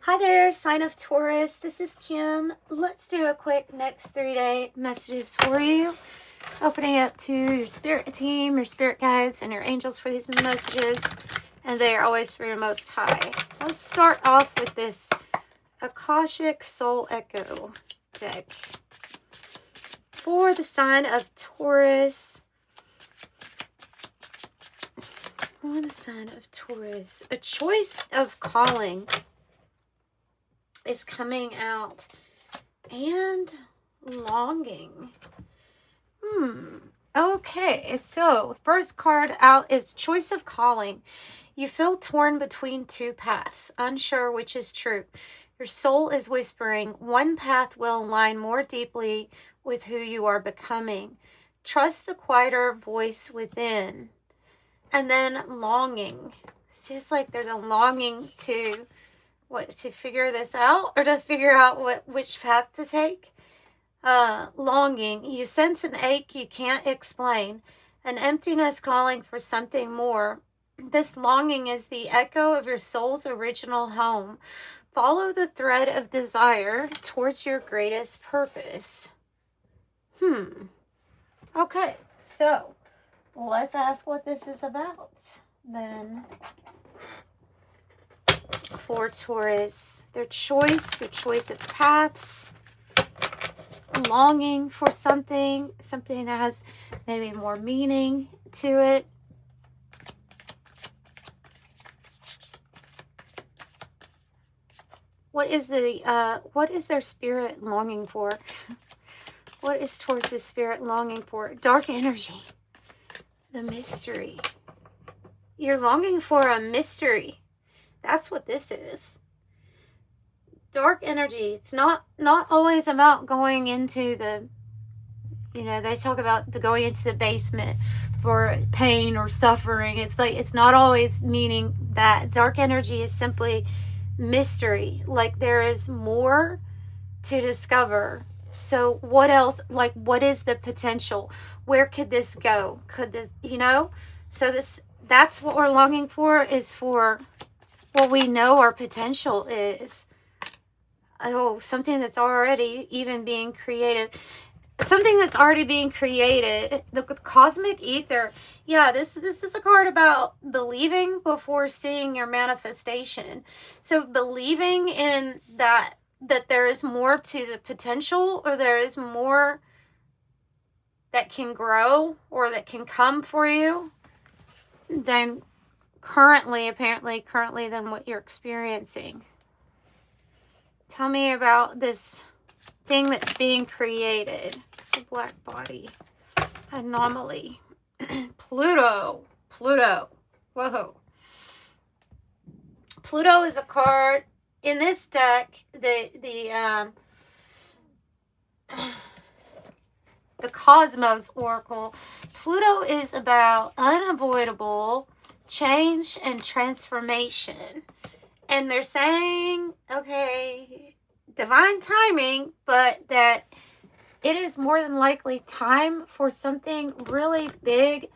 Hi there, sign of Taurus. This is Kim. Let's do a quick next 3-day messages for you. Opening up to your spirit team, your spirit guides, and your angels for these messages. And they are always for your most high. Let's start off with this Akashic Soul Echo deck. For the sign of Taurus. For the sign of Taurus. A choice of calling is coming out, and longing. Okay, so first card out is choice of calling. You feel torn between two paths, unsure which is true. Your soul is whispering one path will align more deeply with who you are becoming. Trust the quieter voice within. And then longing. It's just like there's a longing to figure this out, or to figure out which path to take. Longing. You sense an ache you can't explain, an emptiness calling for something more. This longing is the echo of your soul's original home. Follow the thread of desire towards your greatest purpose. Okay, so let's ask what this is about then. For Taurus, their choice of paths, longing for something that has maybe more meaning to it. What is their spirit longing for? What is Taurus' spirit longing for? Dark energy, the mystery. You're longing for a mystery. That's what this is. Dark energy. It's not always about going into the, they talk about going into the basement for pain or suffering. It's like, it's not always meaning that. Dark energy is simply mystery. Like there is more to discover. So what else, like what is the potential? Where could this go? Could this, so that's what we're longing for, is for what we know our potential is. Oh, something that's already even being created. Something that's already being created. The cosmic ether. Yeah, this is a card about believing before seeing your manifestation. So believing in that there is more to the potential, or there is more that can grow or that can come for you than currently than what you're experiencing. Tell me about this thing that's being created. The black body. Anomaly. Pluto. Whoa. Pluto is a card in this deck. The Cosmos Oracle. Pluto is about unavoidable change and transformation. And they're saying, okay, divine timing, but that it is more than likely time for something really big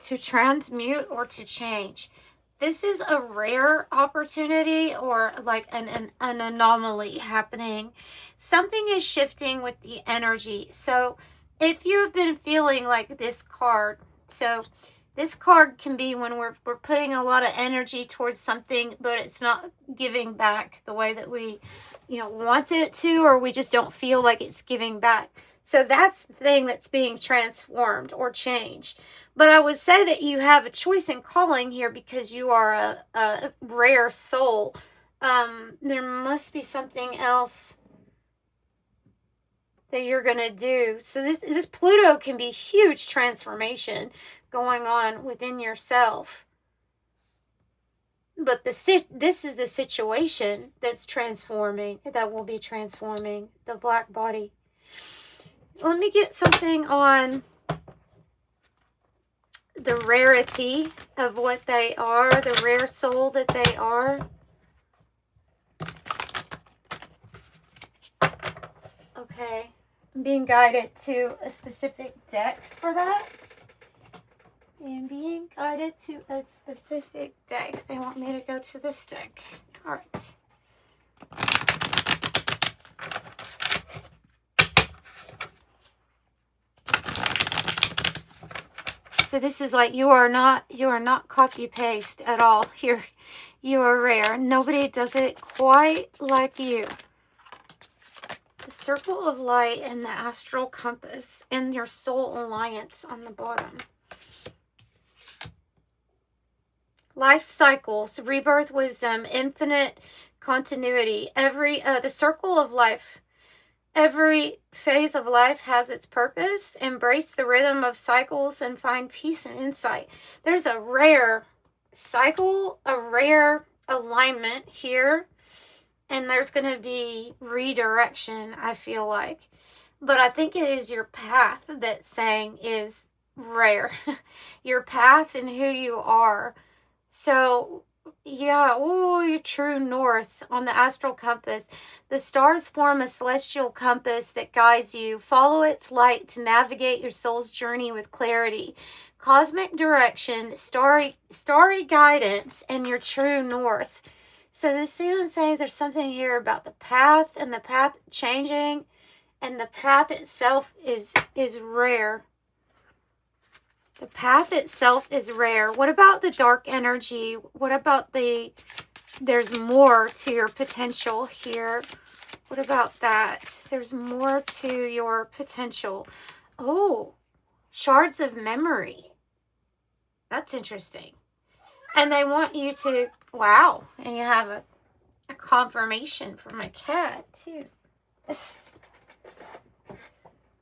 to transmute or to change. This is a rare opportunity, or like an anomaly happening. Something is shifting with the energy. So if you have been feeling like this card, so this card can be when we're putting a lot of energy towards something, but it's not giving back the way that we, want it to, or we just don't feel like it's giving back. So that's the thing that's being transformed or changed. But I would say that you have a choice in calling here, because you are a rare soul. There must be something else that you're going to do. So this Pluto can be huge transformation going on within yourself. But this is the situation that's transforming, that will be transforming the black body. Let me get something on the rarity of what they are, the rare soul that they are. Okay. I'm being guided to a specific deck for that. And being guided to a specific deck. They want me to go to this deck. Alright. So this is like you are not copy paste at all. You are rare. Nobody does it quite like you. The circle of light and the astral compass and your soul alliance on the bottom. Life cycles, rebirth, wisdom, infinite continuity. The circle of life. Every phase of life has its purpose. Embrace the rhythm of cycles and find peace and insight. There's a rare cycle, a rare alignment here. And there's going to be redirection, I feel like. But I think it is your path that's saying is rare. Your path and who you are. So, yeah, your true north on the astral compass. The stars form a celestial compass that guides you. Follow its light to navigate your soul's journey with clarity. Cosmic direction, starry guidance, and your true north. So this student saying there's something here about the path and the path changing, and the path itself is rare. The path itself is rare. What about the dark energy? What about there's more to your potential here? What about that? There's more to your potential. Oh, shards of memory. That's interesting. And they want you to, wow. And you have a confirmation from a cat, too.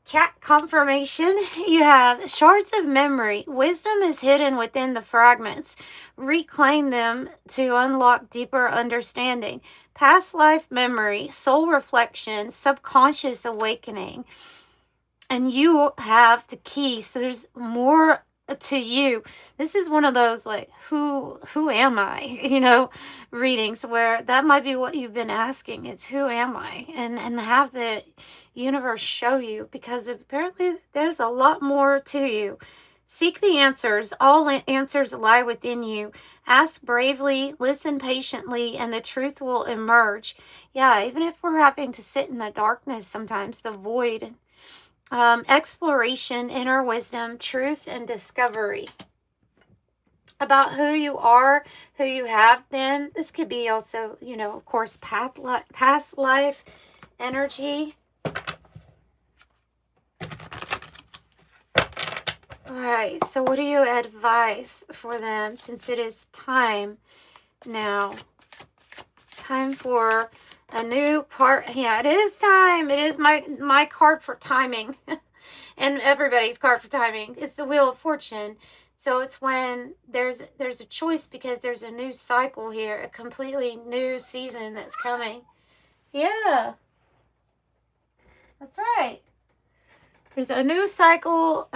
Cat confirmation. You have shards of memory. Wisdom is hidden within the fragments. Reclaim them to unlock deeper understanding. Past life memory, soul reflection, subconscious awakening. And you have the key. So there's more to you. This is one of those like who am I, readings where that might be what you've been asking. It's who am I, and have the universe show you, because apparently there's a lot more to you. Seek the answers. All answers lie within you. Ask bravely, listen patiently, and the truth will emerge. Yeah, even if we're having to sit in the darkness sometimes, the void. Exploration, inner wisdom, truth, and discovery. About who you are, who you have been. This could be also, of course, past life energy. Alright, so what do you advise for them since it is time now? Time for a new part. Yeah, it is time. It is my card for timing. And everybody's card for timing. It's the Wheel of Fortune. So it's when there's a choice, because there's a new cycle here. A completely new season that's coming. Yeah. That's right. There's a new cycle.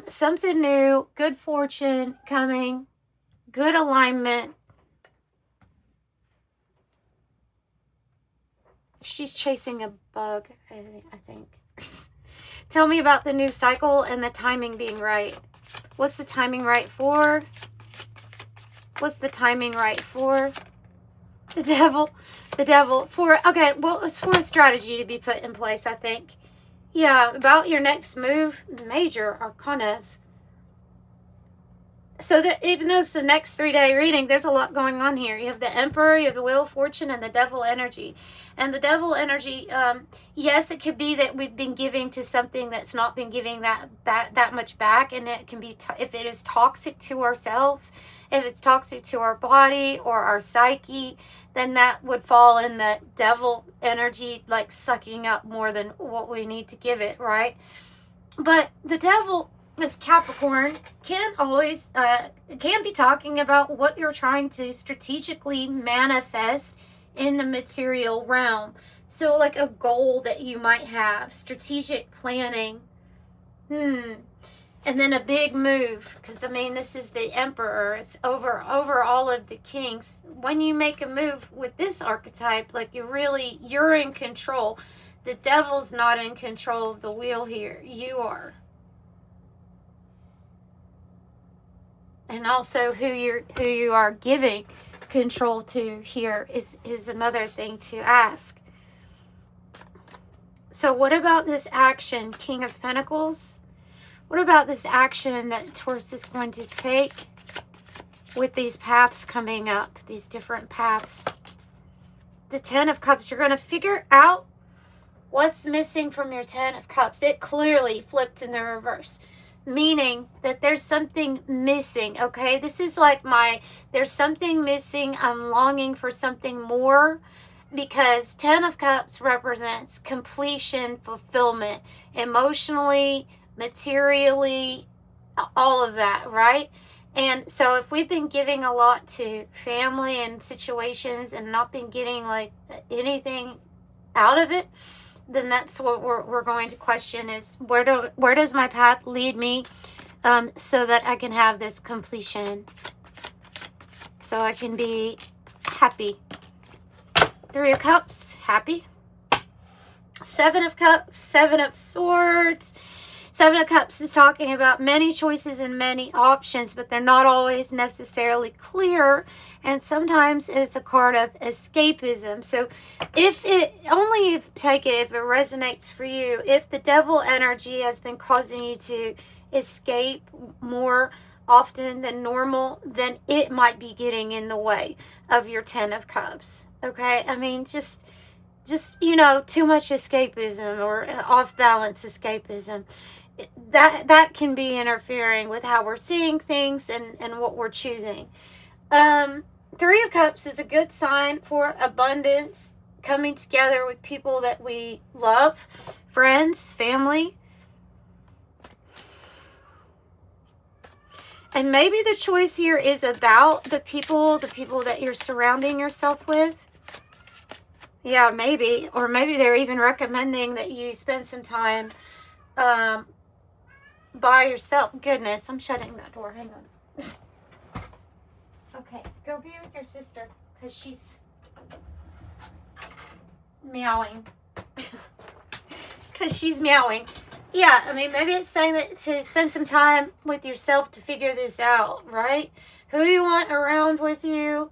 Something new. Good fortune coming. Good alignment. She's chasing a bug, I think. Tell me about the new cycle and the timing being right. What's the timing right for? What's the timing right for? The devil. The devil. Okay, well, it's for a strategy to be put in place, I think. Yeah, about your next move. Major arcanas. So that even though it's the next 3-day reading, there's a lot going on here. You have the Emperor, you have the Wheel of Fortune, and the Devil energy. And the Devil energy, yes, it could be that we've been giving to something that's not been giving that much back, and it can be if it is toxic to ourselves, if it's toxic to our body or our psyche, then that would fall in the Devil energy, like sucking up more than what we need to give it, right? But the Devil, this Capricorn, can always can be talking about what you're trying to strategically manifest in the material realm. So like a goal that you might have, strategic planning. And then a big move, because this is the Emperor. It's over all of the kings. When you make a move with this archetype, like you're in control. The Devil's not in control of the wheel here. You are. And also who you are giving control to here is another thing to ask. So what about this action, King of Pentacles? What about this action that Taurus is going to take with these paths coming up, these different paths? The Ten of Cups, you're going to figure out what's missing from your Ten of Cups. It clearly flipped in the reverse, meaning that there's something missing, okay? This is like there's something missing. I'm longing for something more, because Ten of Cups represents completion, fulfillment, emotionally, materially, all of that, right? And so if we've been giving a lot to family and situations and not been getting like anything out of it, then that's what we're going to question is, where does my path lead me, so that I can have this completion, so I can be happy. Three of Cups, happy. Seven of Cups, Seven of Swords. Seven of Cups is talking about many choices and many options, but they're not always necessarily clear. And sometimes it's a card of escapism. So take it if it resonates for you. If the devil energy has been causing you to escape more often than normal, then it might be getting in the way of your Ten of Cups. Okay? I mean, just too much escapism or off balance escapism. That can be interfering with how we're seeing things and what we're choosing. Three of Cups is a good sign for abundance, coming together with people that we love, friends, family. And maybe the choice here is about the people that you're surrounding yourself with. Yeah, maybe. Or maybe they're even recommending that you spend some time by yourself. Goodness, I'm shutting that door. Hang on. Okay, go be with your sister, because she's meowing. Because she's meowing. Yeah, I mean, maybe it's saying that to spend some time with yourself to figure this out, right? Who you want around with you?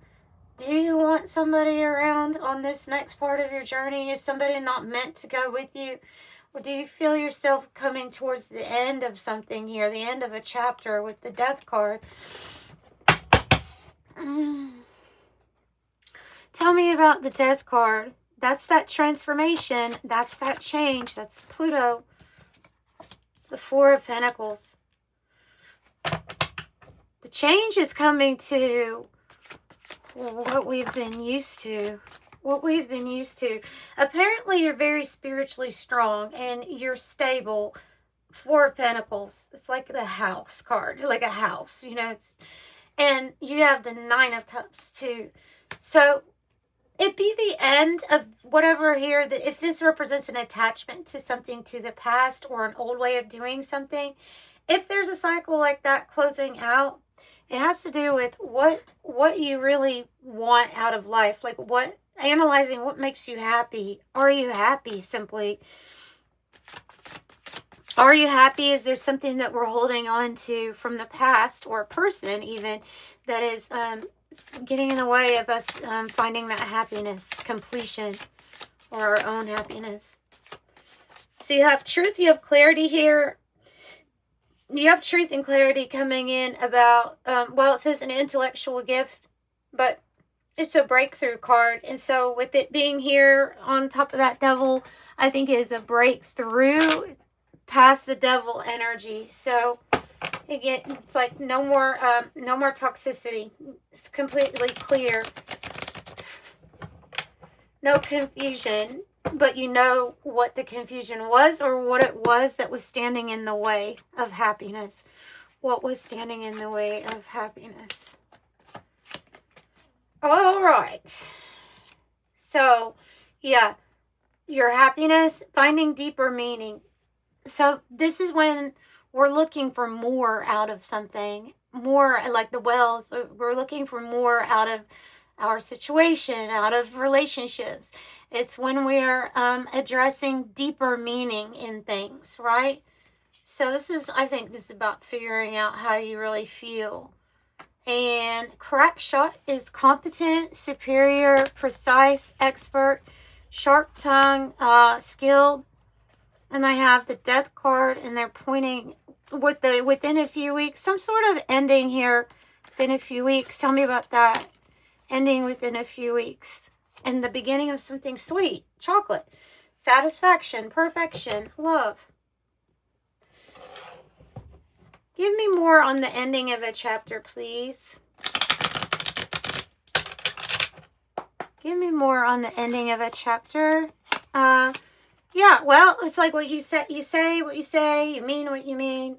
Do you want somebody around on this next part of your journey? Is somebody not meant to go with you? Or do you feel yourself coming towards the end of something here, the end of a chapter with the Death card? Tell me about the Death card. That's that transformation. That's that change. That's Pluto. The Four of Pentacles. The change is coming to what we've been used to. What we've been used to. Apparently you're very spiritually strong and you're stable. Four of Pentacles. It's like the house card. Like a house, and you have the Nine of Cups too. So it'd be the end of whatever here, that if this represents an attachment to something, to the past or an old way of doing something, if there's a cycle like that closing out, it has to do with what you really want out of life. Like analyzing what makes you happy. Are you happy simply? Are you happy? Is there something that we're holding on to from the past, or a person even, that is getting in the way of us finding that happiness, completion, or our own happiness? So you have truth, you have clarity here. You have truth and clarity coming in about, it says an intellectual gift, but it's a breakthrough card. And so with it being here on top of that devil, I think it is a breakthrough past the devil energy. So again, it's like no more toxicity. It's completely clear. No confusion, but you know what the confusion was, or what it was that was standing in the way of happiness. What was standing in the way of happiness? All right. So, yeah, your happiness, finding deeper meaning. So this is when we're looking for more out of something, more like the wells. We're looking for more out of our situation, out of relationships. It's when we're addressing deeper meaning in things, right? So I think this is about figuring out how you really feel. And correct shot is competent, superior, precise, expert, sharp tongue, skilled. And I have the Death card, and they're pointing within a few weeks. Some sort of ending here within a few weeks. Tell me about that. Ending within a few weeks. And the beginning of something sweet. Chocolate. Satisfaction. Perfection. Love. Give me more on the ending of a chapter, please. Give me more on the ending of a chapter. Yeah, well, it's like what you say what you say, you mean what you mean.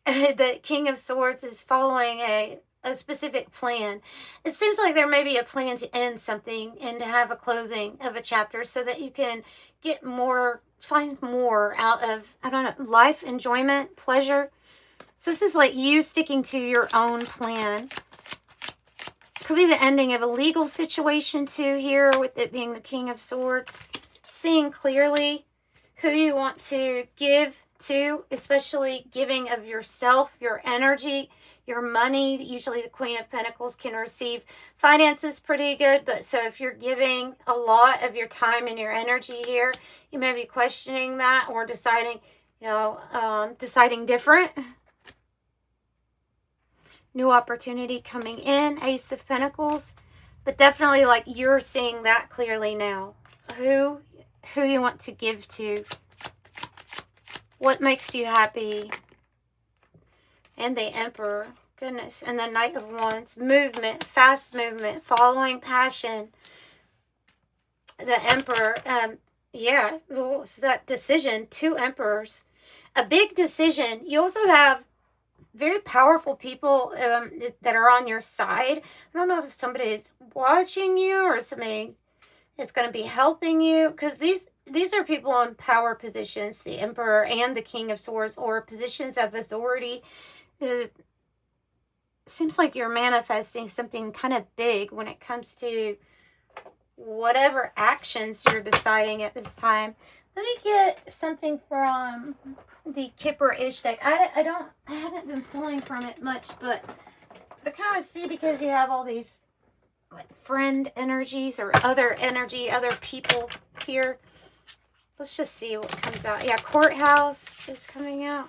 The King of Swords is following a specific plan. It seems like there may be a plan to end something and to have a closing of a chapter so that you can get more, find more out of, I don't know, life, enjoyment, pleasure. So this is like you sticking to your own plan. Could be the ending of a legal situation too here, with it being the King of Swords. Seeing clearly who you want to give to, especially giving of yourself, your energy, your money. Usually the Queen of Pentacles can receive finances pretty good, but so if you're giving a lot of your time and your energy here, you may be questioning that or deciding, deciding different. New opportunity coming in, Ace of Pentacles, but definitely like you're seeing that clearly now. Who you want to give to, what makes you happy, and the Emperor, goodness, and the Knight of Wands, movement, fast movement, following passion, the Emperor, yeah, so that decision, 2 Emperors, a big decision. You also have very powerful people that are on your side. I don't know if somebody is watching you or somebody is going to be helping you, because these are people in power positions, the Emperor and the King of Swords, or positions of authority. It seems like you're manifesting something kind of big when it comes to whatever actions you're deciding at this time. Let me get something from the Kipper-ish deck. I haven't been pulling from it much, but I kind of see, because you have all these like friend energies or other energy, other people here. Let's just see what comes out. Yeah, Courthouse is coming out.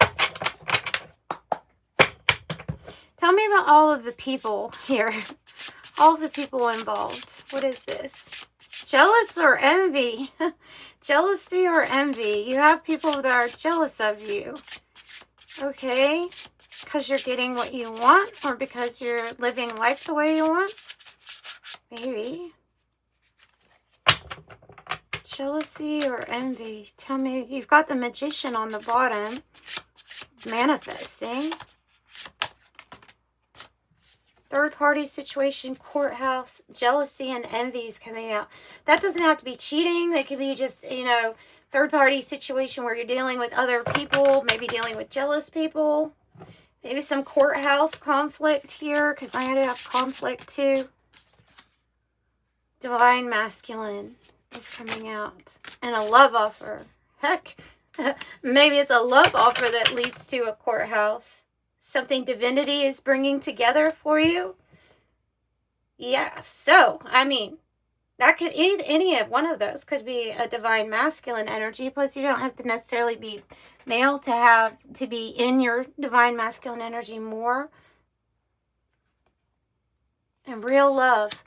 Tell me about all of the people here. All of the people involved. What is this? Jealous or envy? Jealousy or envy? You have people that are jealous of you. Okay. Because you're getting what you want, or because you're living life the way you want? Maybe. Jealousy or envy? Tell me. You've got the Magician on the bottom. Manifesting. Third party situation, Courthouse, jealousy and envy is coming out. That doesn't have to be cheating. They could be just, third party situation where you're dealing with other people, maybe dealing with jealous people. Maybe some courthouse conflict here, because I had to have conflict too. Divine masculine is coming out. And a love offer. Heck, maybe it's a love offer that leads to a courthouse. Something divinity is bringing together for you. Yeah, so, that could, any of one of those could be a divine masculine energy. Plus, you don't have to necessarily be male to be in your divine masculine energy more. And real love.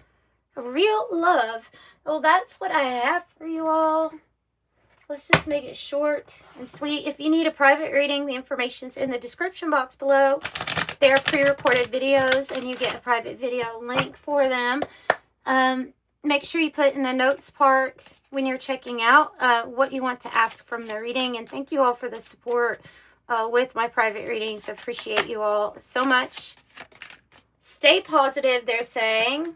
Real love. Well, that's what I have for you all. Let's just make it short and sweet. If you need a private reading, the information's in the description box below. They are pre-recorded videos, and you get a private video link for them. Make sure you put in the notes part when you're checking out what you want to ask from the reading. And thank you all for the support with my private readings. I appreciate you all so much. Stay positive, they're saying.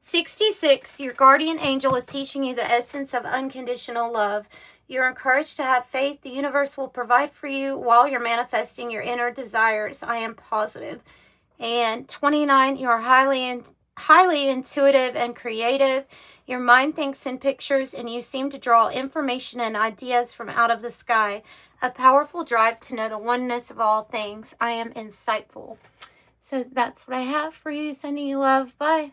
66, your guardian angel is teaching you the essence of unconditional love. You're encouraged to have faith. The universe will provide for you while you're manifesting your inner desires. I am positive. And 29, you're highly intuitive and creative. Your mind thinks in pictures, and you seem to draw information and ideas from out of the sky. A powerful drive to know the oneness of all things. I am insightful. So that's what I have for you. Sending you love. Bye.